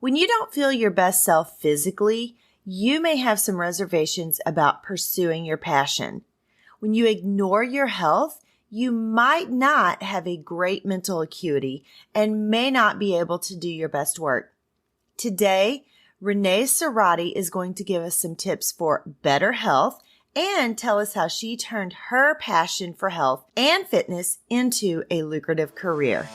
When you don't feel your best self physically, you may have some reservations about pursuing your passion. When you ignore your health, you might not have a great mental acuity and may not be able to do your best work. Today, Rene Serrate is going to give us some tips for better health and tell us how she turned her passion for health and fitness into a lucrative career.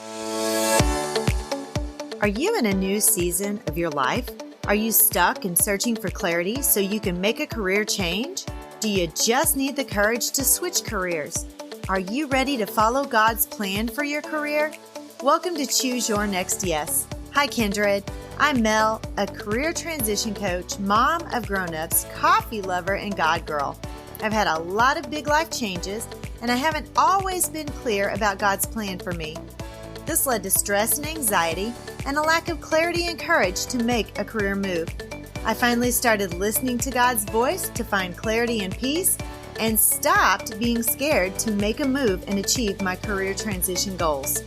Are you in a new season of your life? Are you stuck and searching for clarity so you can make a career change? Do you just need the courage to switch careers? Are you ready to follow God's plan for your career? Welcome to Choose Your Next Yes. Hi, Kindred. I'm Mel, a career transition coach, mom of grown-ups, coffee lover, and God girl. I've had a lot of big life changes, and I haven't always been clear about God's plan for me. This led to stress and anxiety and a lack of clarity and courage to make a career move. I finally started listening to God's voice to find clarity and peace and stopped being scared to make a move and achieve my career transition goals.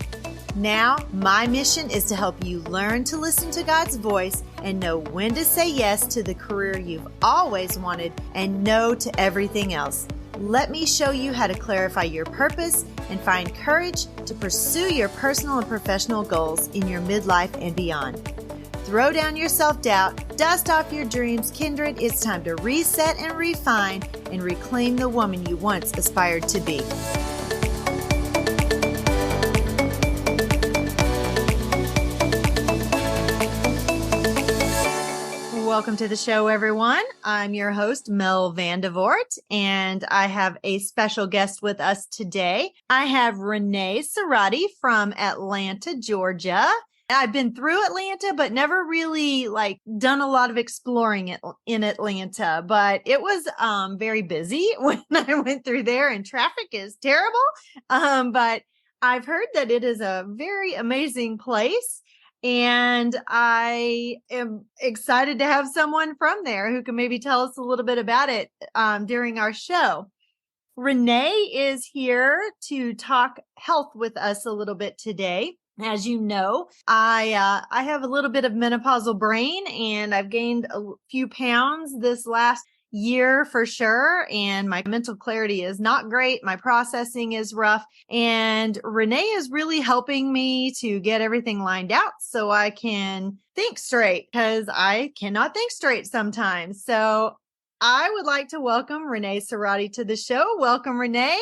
Now, my mission is to help you learn to listen to God's voice and know when to say yes to the career you've always wanted and no to everything else. Let me show you how to clarify your purpose and find courage to pursue your personal and professional goals in your midlife and beyond. Throw down your self-doubt, dust off your dreams, Kindred. It's time to reset and refine and reclaim the woman you once aspired to be. Welcome to the show, everyone. I'm your host, Mel Vandevort, and I have a special guest with us today. I have Rene Serrate from Atlanta, Georgia. I've been through Atlanta, but never really done a lot of exploring in Atlanta, but it was very busy when I went through there, and traffic is terrible. But I've heard that it is a very amazing place. And I am excited to have someone from there who can maybe tell us a little bit about it during our show. Rene is here to talk health with us a little bit today. As you know, I have a little bit of menopausal brain, and I've gained a few pounds this last year for sure. And my mental clarity is not great. My processing is rough. And Rene is really helping me to get everything lined out so I can think straight, because I cannot think straight sometimes. So I would like to welcome Rene Serrate to the show. Welcome, Rene.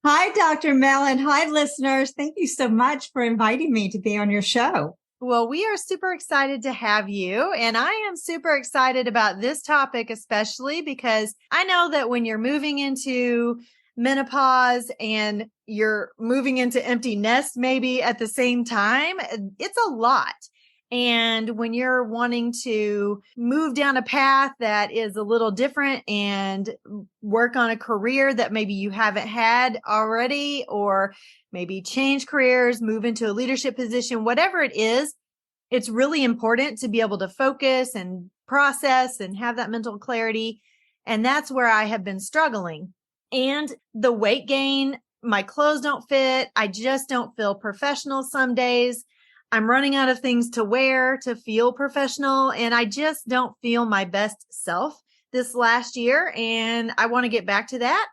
Hi, Dr. Mel, and hi, listeners. Thank you so much for inviting me to be on your show. Well, we are super excited to have you, and I am super excited about this topic, especially because I know that when you're moving into menopause and you're moving into empty nest maybe at the same time, it's a lot. And when you're wanting to move down a path that is a little different and work on a career that maybe you haven't had already, or maybe change careers, move into a leadership position, whatever it is, it's really important to be able to focus and process and have that mental clarity. And that's where I have been struggling. And the weight gain, my clothes don't fit. I just don't feel professional some days. I'm running out of things to wear to feel professional, and I just don't feel my best self this last year. And I want to get back to that.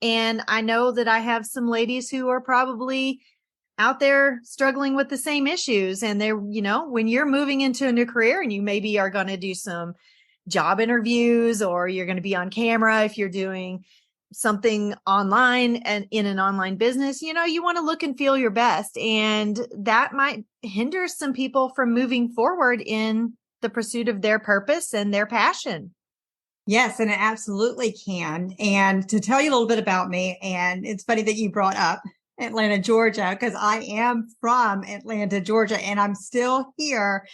And I know that I have some ladies who are probably out there struggling with the same issues. And they're, when you're moving into a new career and you maybe are going to do some job interviews, or you're going to be on camera if you're doing something online and in an online business, you want to look and feel your best. And that might hinder some people from moving forward in the pursuit of their purpose and their passion. Yes, and it absolutely can. And to tell you a little bit about me, and it's funny that you brought up Atlanta, Georgia, because I am from Atlanta, Georgia, and I'm still here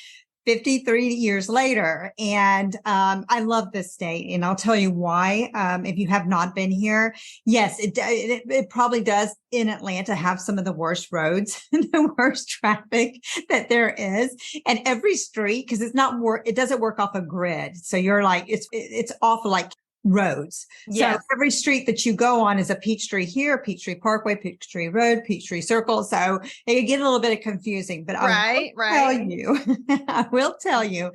53 years later. And I love this state, and I'll tell you why. If you have not been here, yes, it probably does in Atlanta have some of the worst roads and the worst traffic that there is. And every street, because it doesn't work off a grid. So you're like, it's off like roads. So Yes. every street that you go on is a Peachtree here, Peachtree Parkway, Peachtree Road, Peachtree Circle. So it can get a little bit confusing, but I will tell Right. you, I will tell you,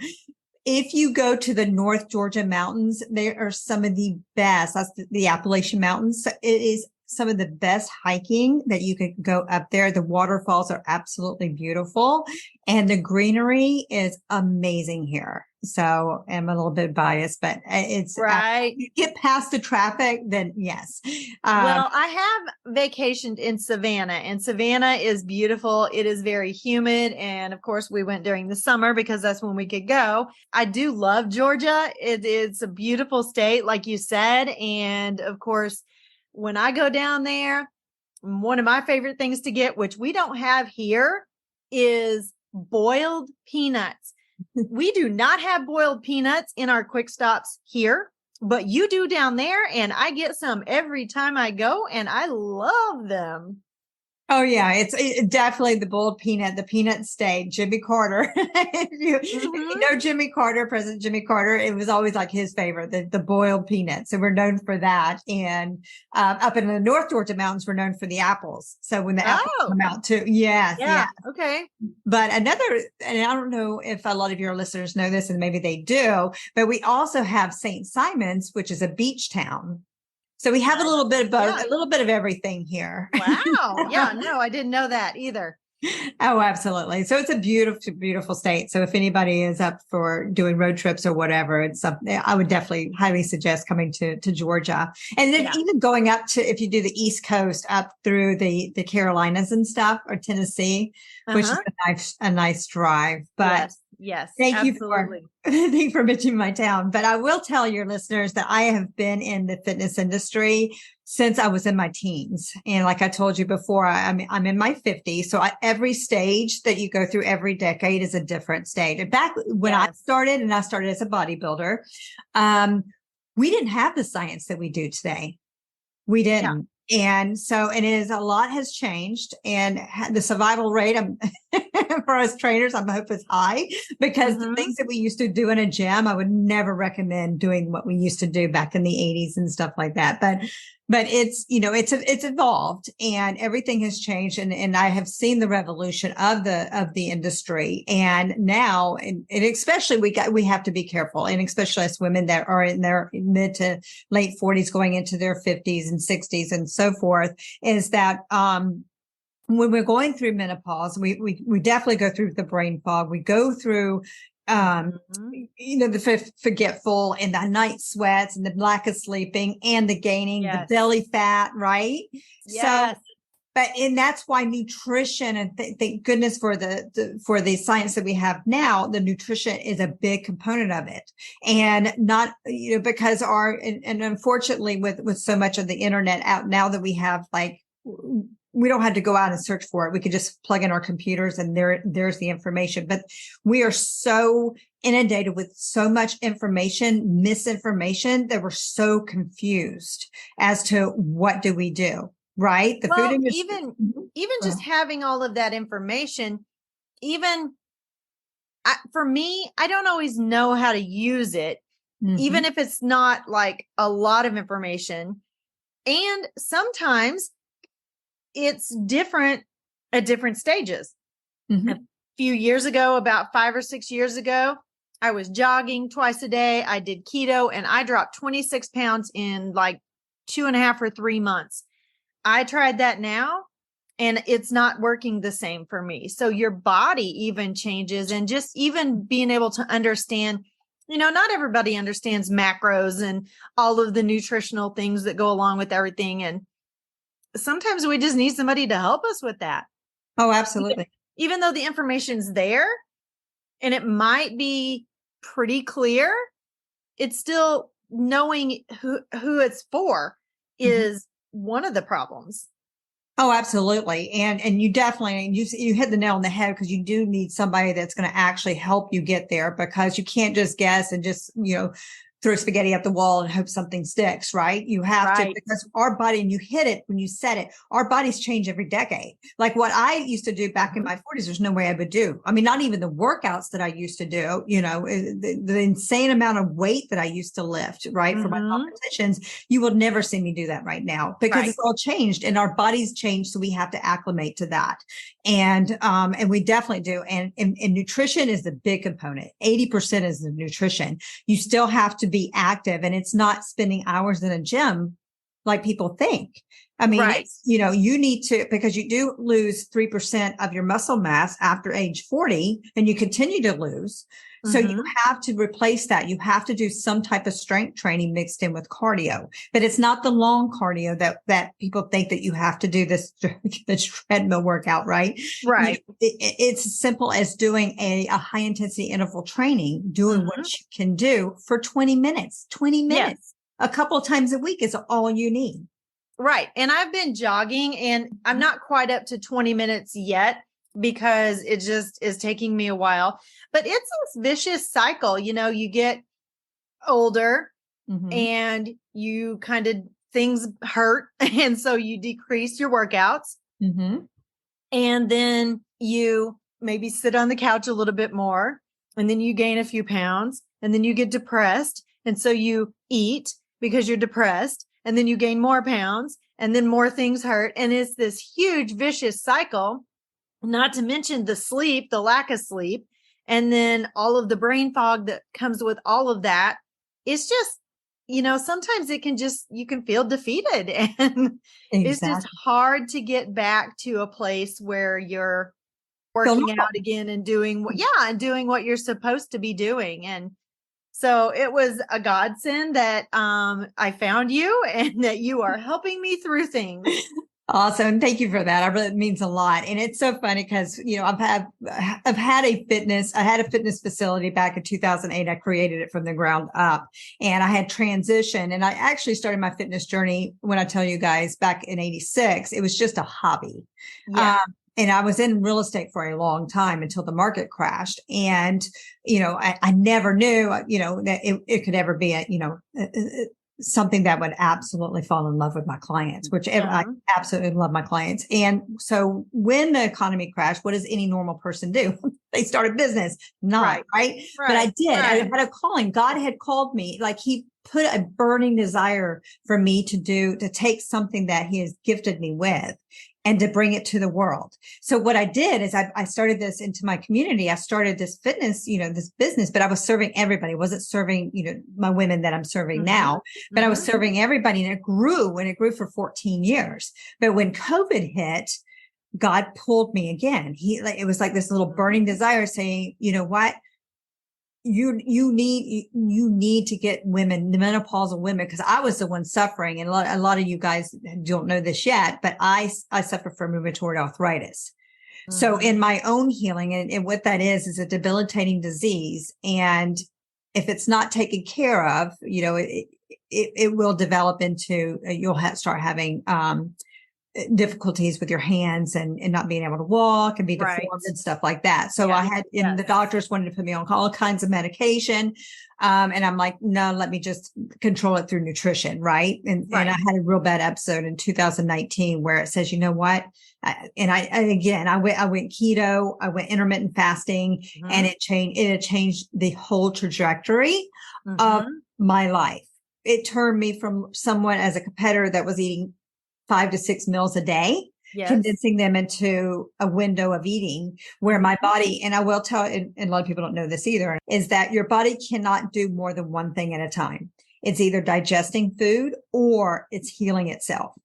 if you go to the North Georgia mountains, they are some of the best. That's the Appalachian Mountains. So it is some of the best hiking that you could go up there. The waterfalls are absolutely beautiful and the greenery is amazing here. So I'm a little bit biased, but it's, Right. you get past the traffic, then yes. Well, I have vacationed in Savannah, and Savannah is beautiful. It is very humid. And of course, we went during the summer because that's when we could go. I do love Georgia. It is a beautiful state, like you said. And of course, when I go down there, one of my favorite things to get, which we don't have here, is boiled peanuts. We do not have boiled peanuts in our quick stops here, but you do down there, and I get some every time I go, and I love them. Oh yeah, it's definitely the the peanut state. Jimmy Carter. If you know Jimmy Carter, President Jimmy Carter, it was always like his favorite, the boiled peanuts. So we're known for that. And up in the North Georgia mountains, we're known for the apples. So when the apples Oh, come out too, yes, yeah. yeah. Okay. But another, and I don't know if a lot of your listeners know this, and maybe they do, but we also have St. Simon's, which is a beach town. So we have a little bit of both, Yeah. a little bit of everything here. Wow. Yeah. No, I didn't know that either. Oh, absolutely. So it's a beautiful, beautiful state. So if anybody is up for doing road trips or whatever, it's something I would definitely highly suggest coming to Georgia. And then even going up to, if you do the East Coast up through the Carolinas and stuff, or Tennessee, which is a nice drive. But yes, thank absolutely. thank you for mentioning my town. But I will tell your listeners that I have been in the fitness industry since I was in my teens. And like I told you before, I'm in my 50s. So every stage that you go through every decade is a different stage. And back when I started, and I started as a bodybuilder, we didn't have the science that we do today. We didn't. And so it is, a lot has changed, and the survival rate for us trainers, I hope is high, because the things that we used to do in a gym, I would never recommend doing what we used to do back in the 80s and stuff like that. But it's, it's evolved, and everything has changed. And I have seen the revolution of the industry. And now, and especially we have to be careful. And especially as women that are in their mid to late 40s, going into their 50s and 60s and so forth, is that, when we're going through menopause, we definitely go through the brain fog. We go through, the forgetful, and the night sweats, and the lack of sleeping, and the gaining, the belly fat, right? Yes. So, and that's why nutrition, and thank goodness for the science that we have now, the nutrition is a big component of it. And not, because and unfortunately with so much of the internet out now, that we have, like, we don't have to go out and search for it. We could just plug in our computers and there's the information. But we are so inundated with so much information, misinformation, that we're so confused as to what do we do, right? The food industry. Even just having all of that information, for me, I don't always know how to use it, even if it's not like a lot of information. And sometimes it's different at different stages. A few years ago, about 5 or 6 years ago, I was jogging twice a day. I did keto, and I dropped 26 pounds in like 2.5 or 3 months. I tried that now, and it's not working the same for me. So your body even changes, and just even being able to understand, not everybody understands macros and all of the nutritional things that go along with everything. And sometimes we just need somebody to help us with that. Oh, absolutely. Even though the information's there and it might be pretty clear, it's still knowing who it's for is one of the problems. Oh, absolutely. And you definitely, you hit the nail on the head, because you do need somebody that's going to actually help you get there, because you can't just guess and just, throw spaghetti at the wall and hope something sticks, right? You have to, Right. because our body, and you hit it when you said it, our bodies change every decade. Like what I used to do back in my 40s, there's no way I would do. I mean, not even the workouts that I used to do, the insane amount of weight that I used to lift, right? For my competitions, you will never see me do that right now because it's all changed and our bodies changed. So we have to acclimate to that. And we definitely do. And nutrition is the big component. 80% is the nutrition. You still have to be active, and it's not spending hours in a gym like people think. I mean, you need to, because you do lose 3% of your muscle mass after age 40 and you continue to lose. So you have to replace that. You have to do some type of strength training mixed in with cardio, but it's not the long cardio that people think that you have to do this treadmill workout, right? Right. It's as simple as doing a high intensity interval training, doing what you can do for 20 minutes, a couple of times a week is all you need. Right. And I've been jogging and I'm not quite up to 20 minutes yet because it just is taking me a while, but it's this vicious cycle. You get older and you kind of, things hurt. And so you decrease your workouts and then you maybe sit on the couch a little bit more and then you gain a few pounds and then you get depressed. And so you eat because you're depressed and then you gain more pounds and then more things hurt. And it's this huge vicious cycle, not to mention the lack of sleep, and then all of the brain fog that comes with all of that. It's just, sometimes you can feel defeated and it's just hard to get back to a place where you're working out again and doing what you're supposed to be doing. And so it was a godsend that I found you and that you are helping me through things. Awesome. Thank you for that. It means a lot. And it's so funny because, I had a fitness facility back in 2008. I created it from the ground up and I had transitioned, and I actually started my fitness journey when I tell you guys back in 86, it was just a hobby. Yeah. And I was in real estate for a long time until the market crashed. And, I never knew, that it could ever be something that would absolutely fall in love with my clients, I absolutely love my clients. And so when the economy crashed, what does any normal person do? They start a business, right? But I did. I had a calling. God had called me. Like he put a burning desire for me to take something that he has gifted me with and to bring it to the world. So what I did is I started this into my community. I started this fitness, this business, but I was serving everybody. I wasn't serving, my women that I'm serving now, but I was serving everybody, and it grew for 14 years. But when COVID hit, God pulled me again. It was like this little burning desire saying, you know what? You need to get women, the menopausal women, because I was the one suffering. And a lot of you guys don't know this yet, but I suffer from rheumatoid arthritis. So in my own healing, and what that is a debilitating disease. And if it's not taken care of, it will develop into, you'll start having, difficulties with your hands and not being able to walk and be deformed and stuff like that. So the doctors wanted to put me on all kinds of medication. And I'm like, no, let me just control it through nutrition. Right. And I had a real bad episode in 2019 where it says, you know what? I went keto, I went intermittent fasting, and it had changed the whole trajectory of my life. It turned me from someone as a competitor that was eating 5 to 6 meals a day, condensing them into a window of eating where my body, and I will tell, and a lot of people don't know this either, is that your body cannot do more than one thing at a time. It's either digesting food or it's healing itself.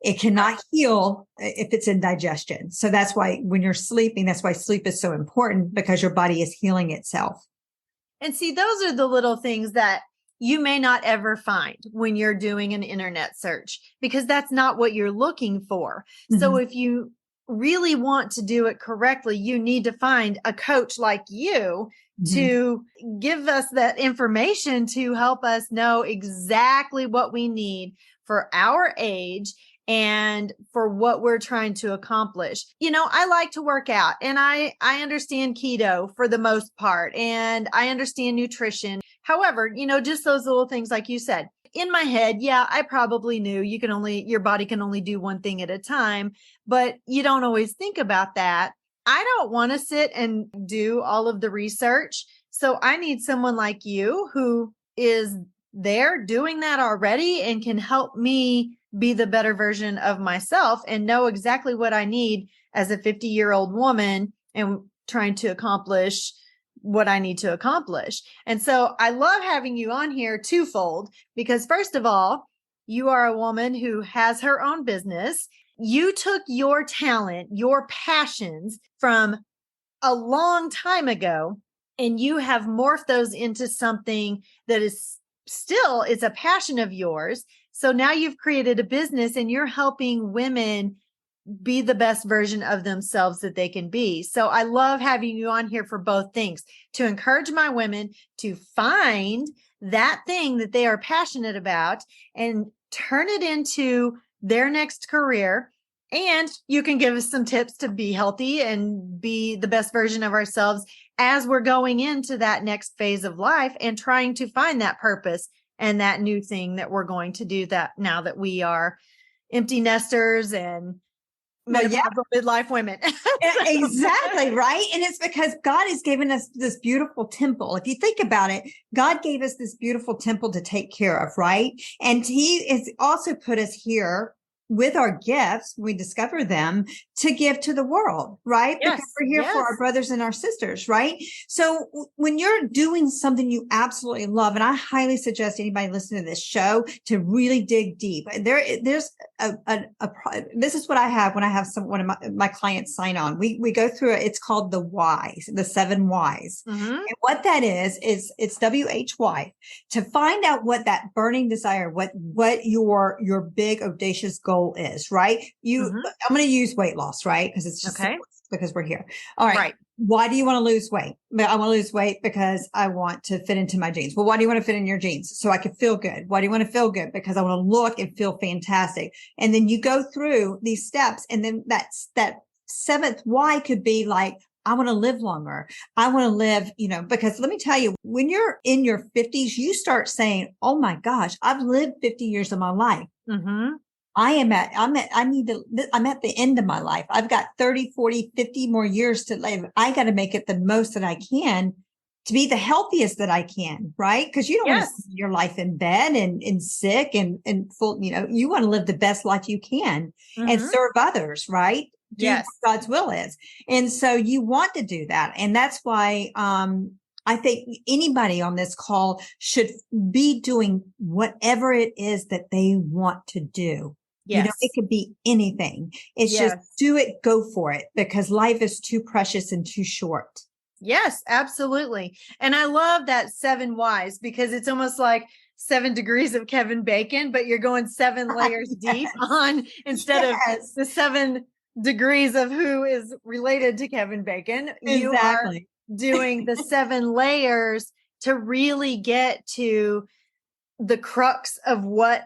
It cannot heal if it's in digestion. So that's why when you're sleeping, that's why sleep is so important, because your body is healing itself. And see, those are the little things that you may not ever find when you're doing an internet search, because that's not what you're looking for. So if you really want to do it correctly, you need to find a coach like you to give us that information to help us know exactly what we need for our age and for what we're trying to accomplish. I like to work out, and I understand keto for the most part, and I understand nutrition. However, just those little things, like you said, in my head, yeah, I probably knew your body can only do one thing at a time, but you don't always think about that. I don't want to sit and do all of the research. So I need someone like you who is there doing that already and can help me be the better version of myself and know exactly what I need as a 50-year-old woman and trying to accomplish what I need to accomplish. And so I love having you on here twofold, because first of all, you are a woman who has her own business. You took your talent, your passions from a long time ago, and you have morphed those into something that is still is a passion of yours. So now you've created a business and you're helping women be the best version of themselves that they can be. So I love having you on here for both things, to encourage my women to find that thing that they are passionate about and turn it into their next career. And you can give us some tips to be healthy and be the best version of ourselves as we're going into that next phase of life and trying to find that purpose and that new thing that we're going to do, that now that we are empty nesters and midlife women. Exactly. Right. And it's because God has given us this beautiful temple. If you think about it, God gave us this beautiful temple to take care of. Right. And he has also put us here with our gifts, we discover them, to give to the world, right? Yes, because we're here for our brothers and our sisters, right? So when you're doing something you absolutely love, and I highly suggest anybody listening to this show to really dig deep. There's this is what I have when I have one of my clients sign on. We go through it. It's called the whys, the 7 whys. Mm-hmm. And what that is it's WHY, to find out what that burning desire, what your big audacious goal is, right? I'm going to use weight loss, right? Because it's just because we're here. All right. Why do you want to lose weight? I want to lose weight because I want to fit into my jeans. Well, why do you want to fit in your jeans? So I can feel good. Why do you want to feel good? Because I want to look and feel fantastic. And then you go through these steps, and then that 7th why could be like, I want to live longer. I want to live, because let me tell you, when you're in your 50s, you start saying, oh my gosh, I've lived 50 years of my life. Mm-hmm. I'm at the end of my life. I've got 30, 40, 50 more years to live. I got to make it the most that I can to be the healthiest that I can, right? Because you don't want to spend your life in bed and sick and full, you want to live the best life you can and serve others, right? Do what God's will is. And so you want to do that. And that's why, I think anybody on this call should be doing whatever it is that they want to do. Yes. It could be anything. It's just do it, go for it, because life is too precious and too short. Yes, absolutely. And I love that 7 whys, because it's almost like 7 degrees of Kevin Bacon, but you're going 7 layers deep on instead of the 7 degrees of who is related to Kevin Bacon. You are doing the 7 layers to really get to the crux of what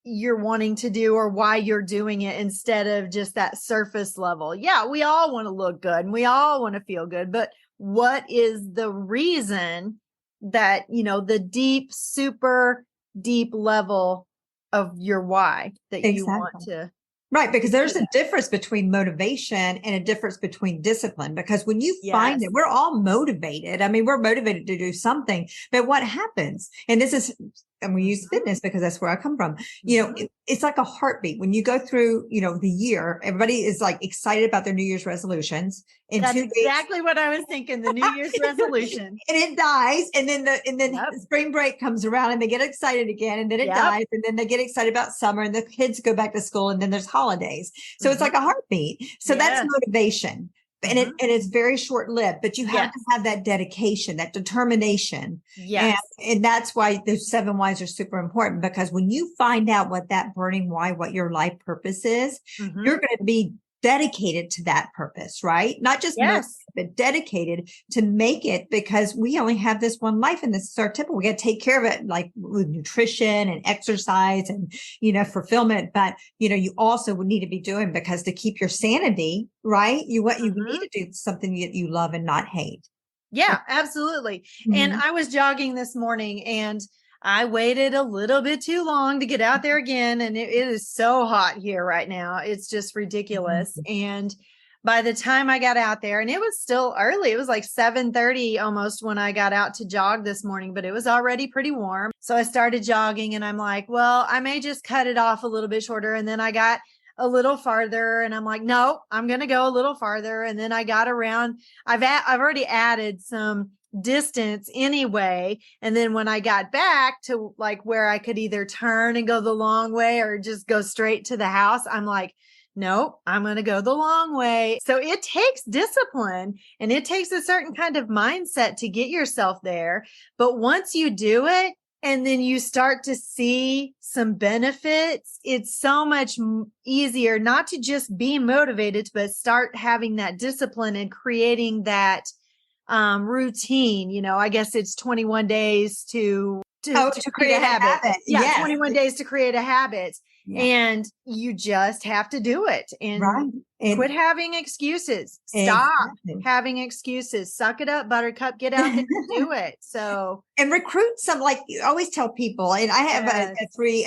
you're wanting to do or why you're doing it, instead of just that surface level. Yeah, we all want to look good and we all want to feel good, but what is the reason that, the deep, super deep level of your why that you want to? Right. Because there's a difference between motivation and a difference between discipline. Because when you find it, we're all motivated. I mean, we're motivated to do something, but what happens, and this is, and we use fitness because that's where I come from. It's like a heartbeat. When you go through, the year, everybody is like excited about their New Year's resolutions. That's exactly what I was thinking. The New Year's resolution, and it dies, and then spring break comes around, and they get excited again, and then it dies, and then they get excited about summer, and the kids go back to school, and then there's holidays. So it's like a heartbeat. So that's motivation. And it's very short lived, but you have to have that dedication, that determination. Yes. And that's why the 7 whys are super important, because when you find out what that burning why, what your life purpose is, you're going to be dedicated to that purpose, right? Not just but dedicated to make it, because we only have this one life, and this is our temple. We got to take care of it, like with nutrition and exercise and, fulfillment. But, you also would need to be doing, because to keep your sanity, right? You need to do something that you love and not hate. Yeah, absolutely. And Mhm. I was jogging this morning and I waited a little bit too long to get out there again. And it is so hot here right now. It's just ridiculous. Mhm. And by the time I got out there, and it was still early, it was like 7:30 almost when I got out to jog this morning, but it was already pretty warm. So I started jogging and I'm like, well, I may just cut it off a little bit shorter. And then I got a little farther and I'm like, no, I'm going to go a little farther. And then I got around, I've already added some distance anyway. And then when I got back to like where I could either turn and go the long way or just go straight to the house, I'm like, nope, I'm going to go the long way. So it takes discipline and it takes a certain kind of mindset to get yourself there. But once you do it, and then you start to see some benefits, it's so much easier not to just be motivated, but start having that discipline and creating that routine. I guess it's 21 days Oh, to to create a create a habit. habit. Yeah, Yes. 21 days to create a habit. Yeah. And you just have to do it and Right. And quit having excuses. Stop exactly. having excuses. Suck it up, Buttercup. Get out there and do it. So, And recruit some, like you always tell people, and I have yes.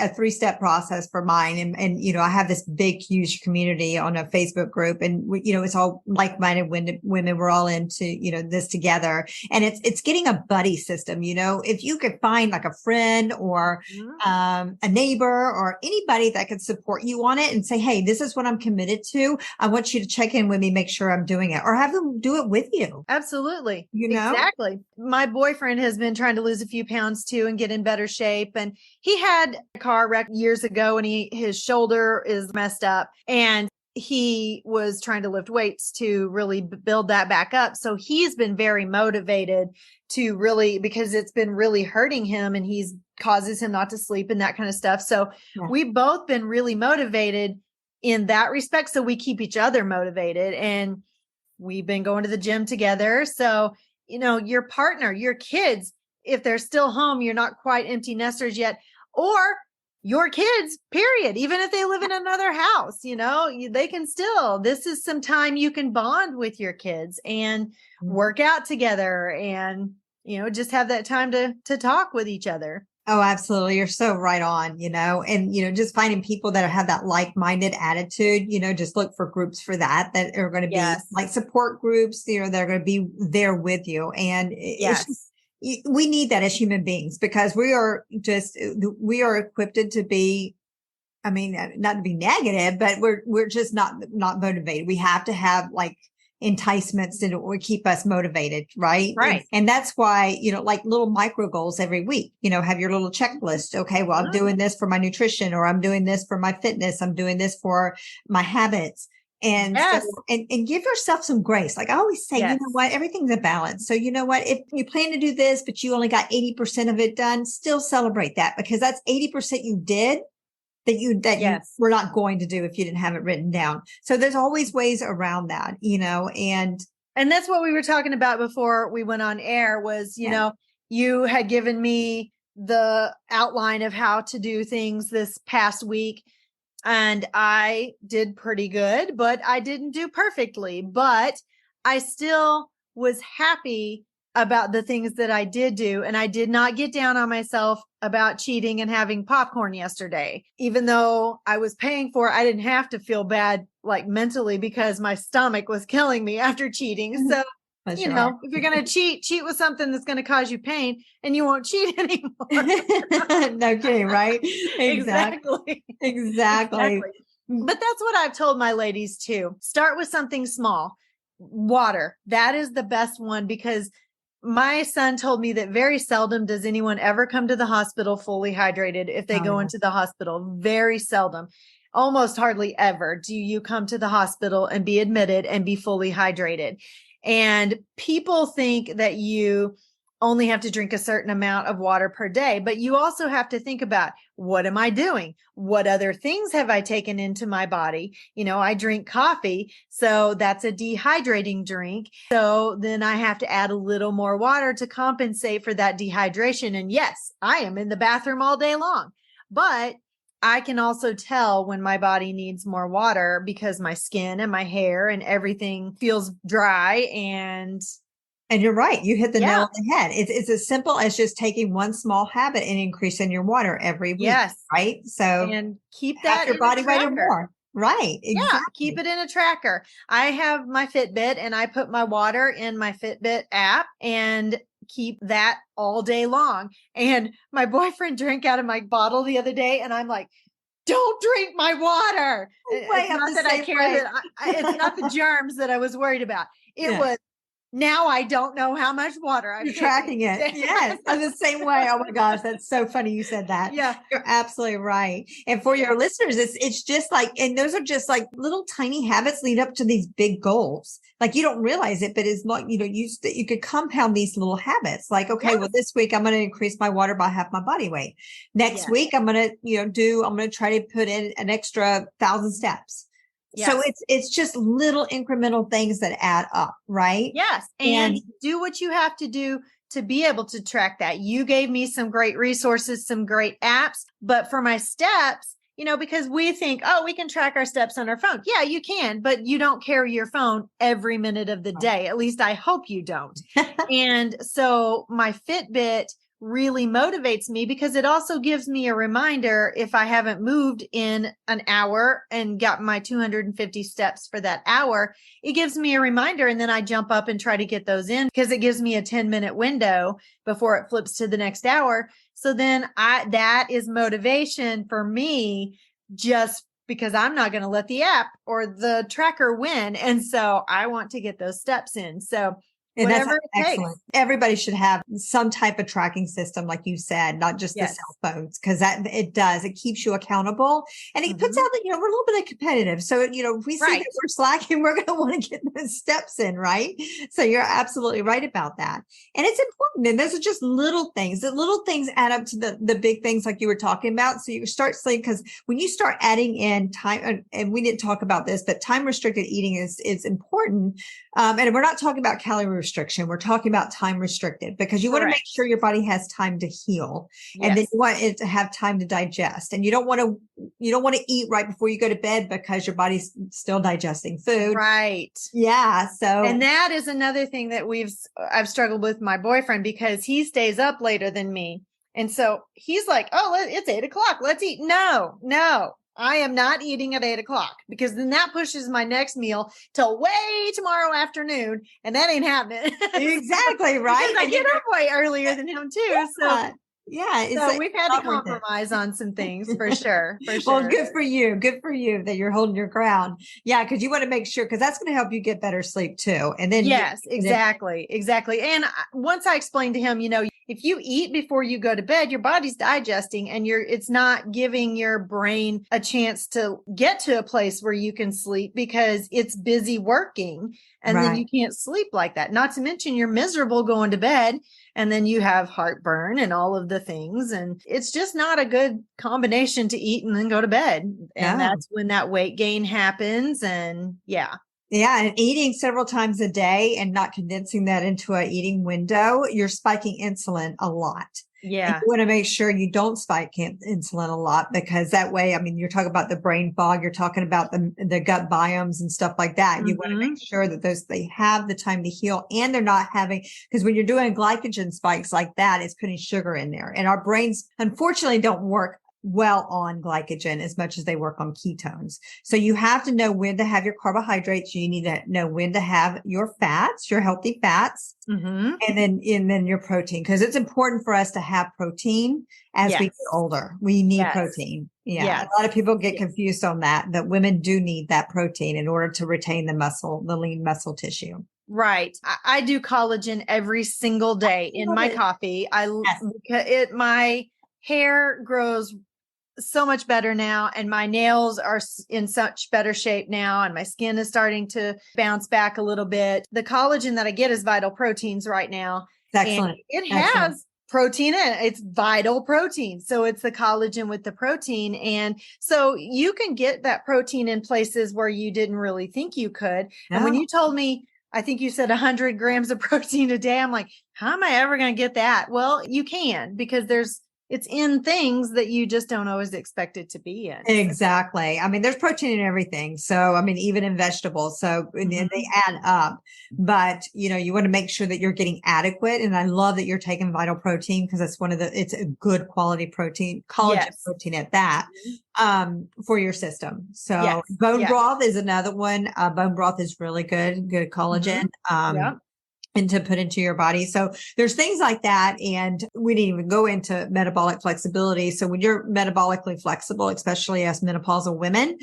a three-step process for mine. And I have this big, huge community on a Facebook group, and it's all like-minded women. We're all into, this together. And it's getting a buddy system. If you could find like a friend or a neighbor or anybody that could support you on it and say, hey, this is what I'm committed to. I want you to check in with me, make sure I'm doing it, or have them do it with you. Absolutely. You know? Exactly. My boyfriend has been trying to lose a few pounds too and get in better shape. And he had a car wreck years ago and his shoulder is messed up and he was trying to lift weights to really build that back up. So he's been very motivated to really, because it's been really hurting him and he's causes him not to sleep and that kind of stuff. So Yeah. we've both been really motivated in that respect. So we keep each other motivated and we've been going to the gym together. So, your partner, your kids, if they're still home, you're not quite empty nesters yet, or your kids, period. Even if they live in another house, they can still, this is some time you can bond with your kids and work out together and, just have that time to talk with each other. Oh, absolutely. You're so right on, and, just finding people that have that like-minded attitude, just look for groups for that are going to be Yes. like support groups, they're going to be there with you. And it's just, Yes. we need that as human beings because we are equipped to be, I mean, not to be negative, but we're just not motivated. We have to have like enticements that will keep us motivated, right? Right. And that's why, like little micro goals every week, have your little checklist. Okay, well, I'm doing this for my nutrition, or I'm doing this for my fitness. I'm doing this for my habits. And Yes. so, and give yourself some grace. Like I always say, Yes. you know what? Everything's a balance. So you know what? If you plan to do this, but you only got 80% of it done, still celebrate that because that's 80% you did that you Yes. were not going to do if you didn't have it written down. So there's always ways around that, And that's what we were talking about before we went on air was, you had given me the outline of how to do things this past week. And I did pretty good, but I didn't do perfectly. But I still was happy about the things that I did do. And I did not get down on myself about cheating and having popcorn yesterday. Even though I was paying for it, I didn't have to feel bad like mentally because my stomach was killing me after cheating. So, if you're going to cheat with something that's going to cause you pain and you won't cheat anymore. No kidding, right? Exactly. Exactly. But that's what I've told my ladies too. Start with something small. Water. That is the best one because my son told me that very seldom does anyone ever come to the hospital fully hydrated if they go into the hospital. Very seldom. Almost hardly ever do you come to the hospital and be admitted and be fully hydrated. And people think that you only have to drink a certain amount of water per day, but you also have to think about what am I doing? What other things have I taken into my body? I drink coffee, so that's a dehydrating drink. So then I have to add a little more water to compensate for that dehydration. And yes, I am in the bathroom all day long, but I can also tell when my body needs more water because my skin and my hair and everything feels dry and And you're right. You hit the nail Yeah. on the head. It's as simple as just taking one small habit and increasing your water every week, Yes. right? So And keep half that your in a body weight or tracker. more. Right. Yeah, keep Exactly. it in a tracker. I have my Fitbit and I put my water in my Fitbit app and keep that all day long. And my boyfriend drank out of my bottle the other day and I'm like, don't drink my water. Way It's I'm not the that I same care way. that it's not the germs that I was worried about. It Yeah. was now I don't know how much water I've You're taken. tracking it. Yes. I'm the same way. Oh my gosh. That's so funny you said that. Yeah. You're absolutely right. And for your listeners, it's just like, and those are just like little tiny habits lead up to these big goals. Like you don't realize it, but it's like, you could compound these little habits. Like, okay, well, Yes. this week I'm going to increase my water by half my body weight. Next Yes. week, I'm going to try to put in an extra 1,000 steps. So Yes. it's just little incremental things that add up, right? Yes. And And do what you have to do to be able to track that. You gave me some great resources, some great apps, but for my steps, because we think, oh, we can track our steps on our phone. Yeah, you can, but you don't carry your phone every minute of the day. At least I hope you don't. And so my Fitbit really motivates me because it also gives me a reminder if I haven't moved in an hour and got my 250 steps for that hour, it gives me a reminder. And then I jump up and try to get those in because it gives me a 10-minute window before it flips to the next hour. So then that is motivation for me just because I'm not going to let the app or the tracker win. And so I want to get those steps in. So and that's whatever it excellent. takes. Everybody should have some type of tracking system, like you said, not just the Yes. cell phones, because it keeps you accountable and it puts out that, we're a little bit competitive. So, if we see Right. that we're slacking, we're going to want to get those steps in, right? So you're absolutely right about that. And it's important. And those are just little things. The little things add up to the big things like you were talking about. So you start sleeping because when you start adding in time, and we didn't talk about this, but time restricted eating is important. And we're not talking about calorie restriction. We're talking about time restricted because you want to make sure your body has time to heal, and then you want it to have time to digest. And you don't want to eat right before you go to bed because your body's still digesting food. Right. Yeah. So, and that is another thing that I've struggled with my boyfriend because he stays up later than me. And so he's like, oh, it's 8:00. Let's eat. No, I am not eating at 8:00 because then that pushes my next meal till way tomorrow afternoon. And that ain't happening. exactly. Right. Because I get up way earlier than him too. So yeah. we've had to compromise on some things for sure. For Well, sure. good for you. Good for you that you're holding your ground. Yeah. Cause you want to make sure, cause that's going to help you get better sleep too. And then, yes, exactly. And once I explained to him, if you eat before you go to bed, your body's digesting and it's not giving your brain a chance to get to a place where you can sleep because it's busy working. And then you can't sleep like that. Not to mention you're miserable going to bed and then you have heartburn and all of the things. And it's just not a good combination to eat and then go to bed. And that's when that weight gain happens. And yeah. Yeah. And eating several times a day and not condensing that into a eating window, you're spiking insulin a lot. Yeah. And you want to make sure you don't spike insulin a lot because that way, you're talking about the brain fog, you're talking about the gut biomes and stuff like that. You want to make sure that they have the time to heal and they're not having, because when you're doing glycogen spikes like that, it's putting sugar in there. And our brains, unfortunately, don't work well on glycogen as much as they work on ketones. So you have to know when to have your carbohydrates. You need to know when to have your fats, your healthy fats, and then your protein, because it's important for us to have protein as we get older. We need protein. Yeah. A lot of people get confused on that women do need that protein in order to retain the lean muscle tissue. Right. I do collagen every single day in my coffee. My hair grows so much better now and my nails are in such better shape now and my skin is starting to bounce back a little bit. The collagen that I get is Vital Proteins right now. Excellent. And it has protein in it. It's Vital Protein. So it's the collagen with the protein. And so you can get that protein in places where you didn't really think you could. And when you told me, I think you said 100 grams of protein a day, I'm like, how am I ever going to get that? Well, you can because there's it's in things that you just don't always expect it to be in. Exactly. I mean, there's protein in everything. So, I mean, even in vegetables. So and they add up, but you want to make sure that you're getting adequate. And I love that you're taking Vital Protein because it's it's a good quality protein, collagen protein at that, for your system. So bone broth is another one. Bone broth is really good collagen. And to put into your body. So there's things like that. And we didn't even go into metabolic flexibility. So when you're metabolically flexible, especially as menopausal women,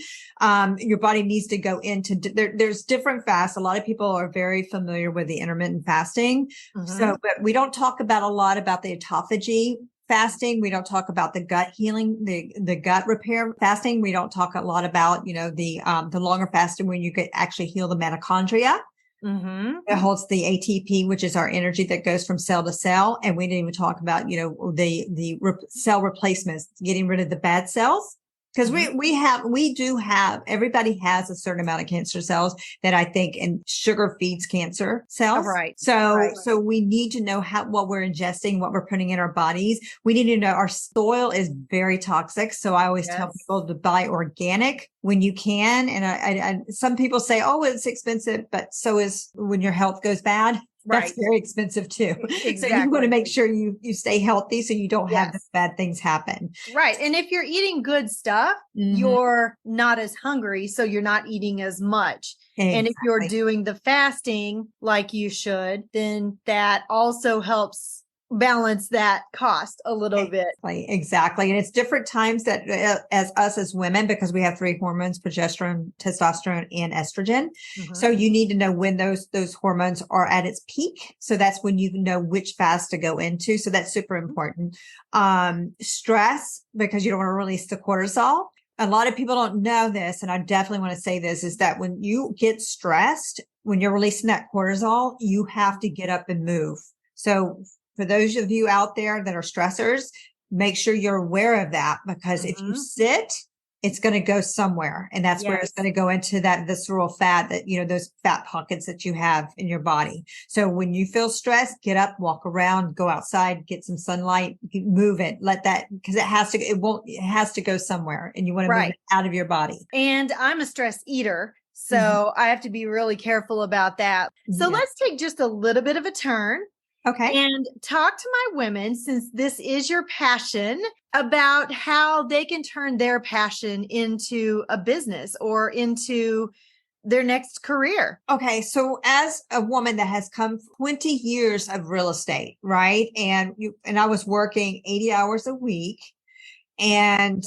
your body needs to go into, there's different fasts. A lot of people are very familiar with the intermittent fasting. So, but we don't talk about a lot about the autophagy fasting. We don't talk about the gut healing, the gut repair fasting. We don't talk a lot about, the longer fasting when you could actually heal the mitochondria. It holds the ATP, which is our energy that goes from cell to cell. And we didn't even talk about, the cell replacements, getting rid of the bad cells. Because everybody has a certain amount of cancer cells that I think, and sugar feeds cancer cells. So we need to know what we're ingesting, what we're putting in our bodies. We need to know our soil is very toxic. So I always tell people to buy organic when you can. And I some people say, oh, it's expensive, but so is when your health goes bad. That's very expensive too. Exactly. So you want to make sure you stay healthy so you don't have these bad things happen. Right. And if you're eating good stuff, you're not as hungry. So you're not eating as much. And if you're doing the fasting like you should, then that also helps balance that cost a little bit. Exactly. And it's different times that as women, because we have 3 hormones, progesterone, testosterone, and estrogen. So you need to know when those hormones are at its peak. So that's when you know which fast to go into. So that's super important. Stress, because you don't want to release the cortisol. A lot of people don't know this, and I definitely want to say this, is that when you get stressed, when you're releasing that cortisol, you have to get up and move. So for those of you out there that are stressors, make sure you're aware of that, because if you sit, it's going to go somewhere. And that's where it's going to go into that visceral fat that, those fat pockets that you have in your body. So when you feel stressed, get up, walk around, go outside, get some sunlight, move it, let that, because it has to go somewhere, and you want to move it out of your body. And I'm a stress eater. So I have to be really careful about that. So let's take just a little bit of a turn. Okay. And talk to my women, since this is your passion, about how they can turn their passion into a business or into their next career. Okay. So as a woman that has come 20 years of real estate, right? And I was working 80 hours a week. And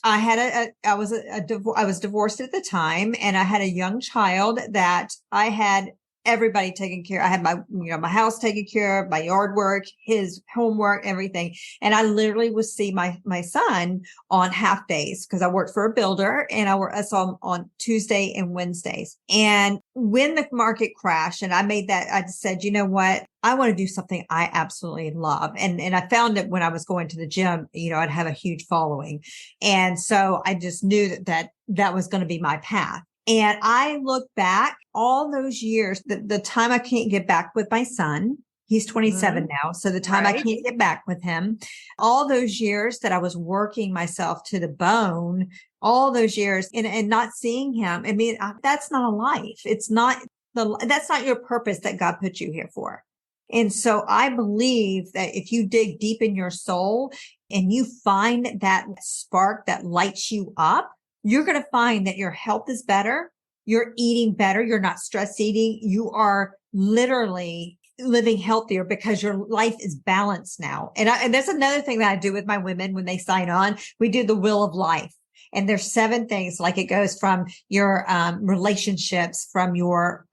I was divorced at the time, and I had a young child that I had everybody taken care. I had my house taken care of, my yard work, his homework, everything. And I literally would see my son on half days, because I worked for a builder, and I saw him on Tuesday and Wednesdays. And when the market crashed, and I said, you know what? I want to do something I absolutely love. And I found that when I was going to the gym, I'd have a huge following. And so I just knew that was going to be my path. And I look back all those years, the time I can't get back with my son, he's 27 now. So the time I can't get back with him, all those years that I was working myself to the bone, all those years and not seeing him. I mean, that's not a life. That's not your purpose that God put you here for. And so I believe that if you dig deep in your soul and you find that spark that lights you up, you're going to find that your health is better. You're eating better. You're not stress eating. You are literally living healthier because your life is balanced now. And that's another thing that I do with my women when they sign on. We do the wheel of life. And there's 7 things, like it goes from your relationships, from your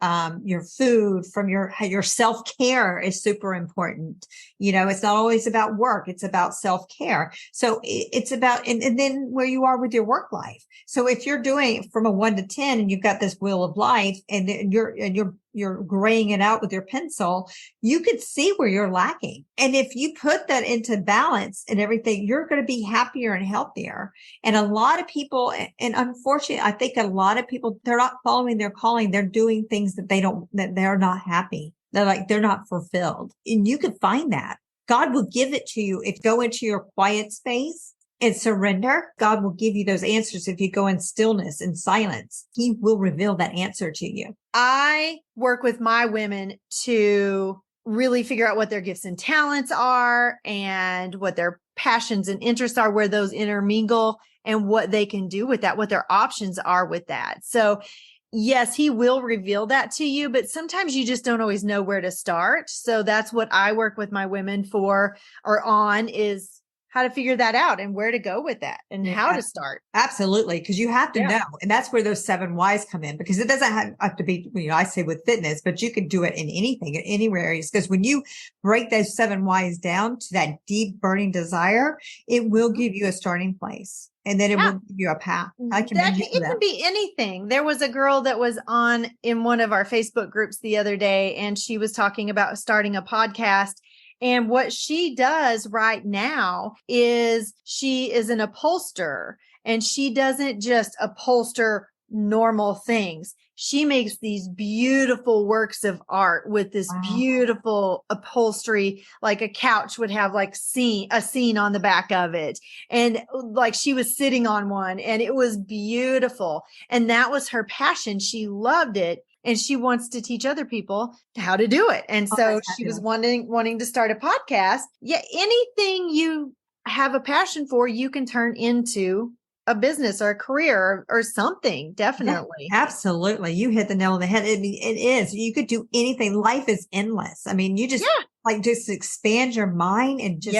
food, from your self-care is super important. It's not always about work. It's about self-care. So it's about, and then where you are with your work life. So if you're doing from a 1 to 10 and you've got this wheel of life and you're graying it out with your pencil, you could see where you're lacking. And if you put that into balance and everything, you're going to be happier and healthier. And a lot of people, and unfortunately, I think a lot of people, they're not following their calling. They're doing things that they're not happy. They're not fulfilled. And you can find that. God will give it to you. If you go into your quiet space and surrender, God will give you those answers. If you go in stillness and silence, he will reveal that answer to you. I work with my women to really figure out what their gifts and talents are and what their passions and interests are, where those intermingle and what they can do with that, what their options are with that. So yes, he will reveal that to you, but sometimes you just don't always know where to start. So that's what I work with my women for or on, is how to figure that out and where to go with that and how to start. Absolutely. Because you have to know. And that's where those 7 whys come in, because it doesn't have to be, I say with fitness, but you can do it in anything, in any areas. Because when you break those 7 whys down to that deep burning desire, it will give you a starting place. And then it will give you a path. I can It can be anything. There was a girl that was on in one of our Facebook groups the other day, and she was talking about starting a podcast. And what she does right now is she is an upholsterer, and she doesn't just upholster normal things. She makes these beautiful works of art with this beautiful upholstery, like a couch would have like a scene on the back of it. And like she was sitting on one, and it was beautiful. And that was her passion. She loved it. And she wants to teach other people how to do it. And so she was wanting to start a podcast. Yeah, anything you have a passion for, you can turn into a business or a career or something. Definitely. Yeah, absolutely. You hit the nail on the head. It is. You could do anything. Life is endless. I mean, you just just expand your mind and just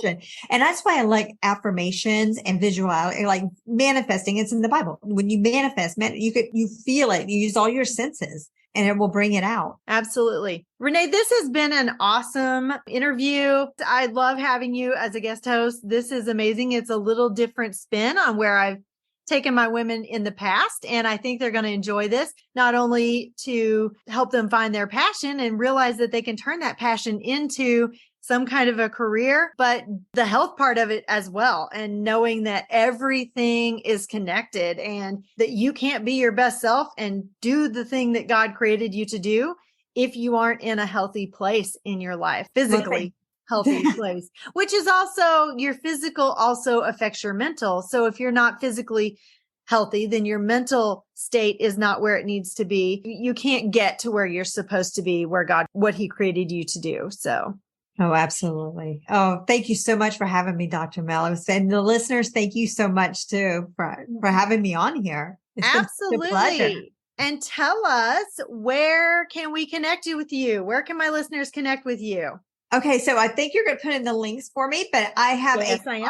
and that's why I like affirmations and visuality, like manifesting. It's in the Bible. When you manifest, you feel it. You use all your senses, and it will bring it out. Absolutely. Renee, this has been an awesome interview. I love having you as a guest host. This is amazing. It's a little different spin on where I've taken my women in the past. And I think they're going to enjoy this, not only to help them find their passion and realize that they can turn that passion into some kind of a career, but the health part of it as well. And knowing that everything is connected and that you can't be your best self and do the thing that God created you to do if you aren't in a healthy place in your life, physically healthy place, which is also your physical also affects your mental. So if you're not physically healthy, then your mental state is not where it needs to be. You can't get to where you're supposed to be, what he created you to do. So. Oh, absolutely. Oh, thank you so much for having me, Dr. Mel. And the listeners, thank you so much too for having me on here. It's absolutely. been a pleasure. And tell us, where can we connect with you? Where can my listeners connect with you? Okay. So I think you're going to put in the links for me, but I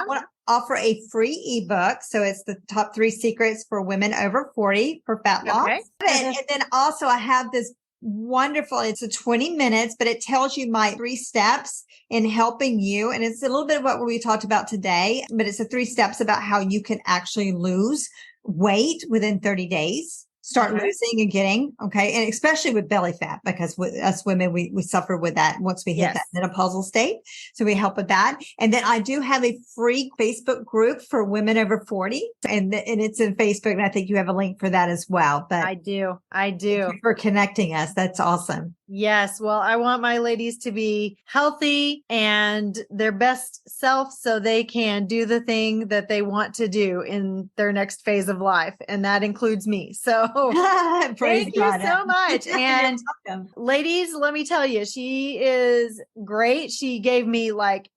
want to offer a free ebook. So it's the top 3 secrets for women over 40 for fat loss. And then also I have this wonderful, it's a 20 minutes, but it tells you my 3 steps in helping you. And it's a little bit of what we talked about today, but it's the 3 steps about how you can actually lose weight within 30 days. Start losing and getting, and especially with belly fat, because with us women, we suffer with that once we hit that menopausal state. So we help with that. And then I do have a free Facebook group for women over 40, and it's in Facebook. And I think you have a link for that as well. But I do. Thank you for connecting us. That's awesome. Yes. Well, I want my ladies to be healthy and their best self so they can do the thing that they want to do in their next phase of life. And that includes me. So thank you so much. And ladies, let me tell you, she is great. She gave me like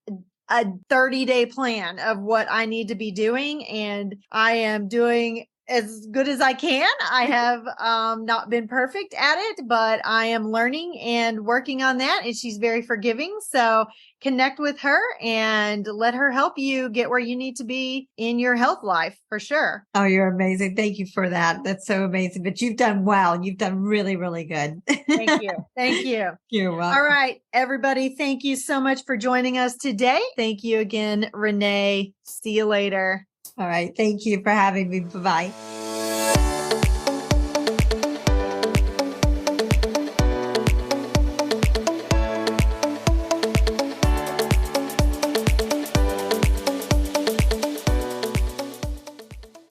a 30-day plan of what I need to be doing. And I am doing as good as I can. I have not been perfect at it, but I am learning and working on that. And she's very forgiving. So connect with her and let her help you get where you need to be in your health life for sure. Oh, you're amazing. Thank you for that. That's so amazing. But you've done well. You've done really, really good. Thank you. Thank you. You're welcome. All right, everybody. Thank you so much for joining us today. Thank you again, Renee. See you later. All right. Thank you for having me. Bye-bye.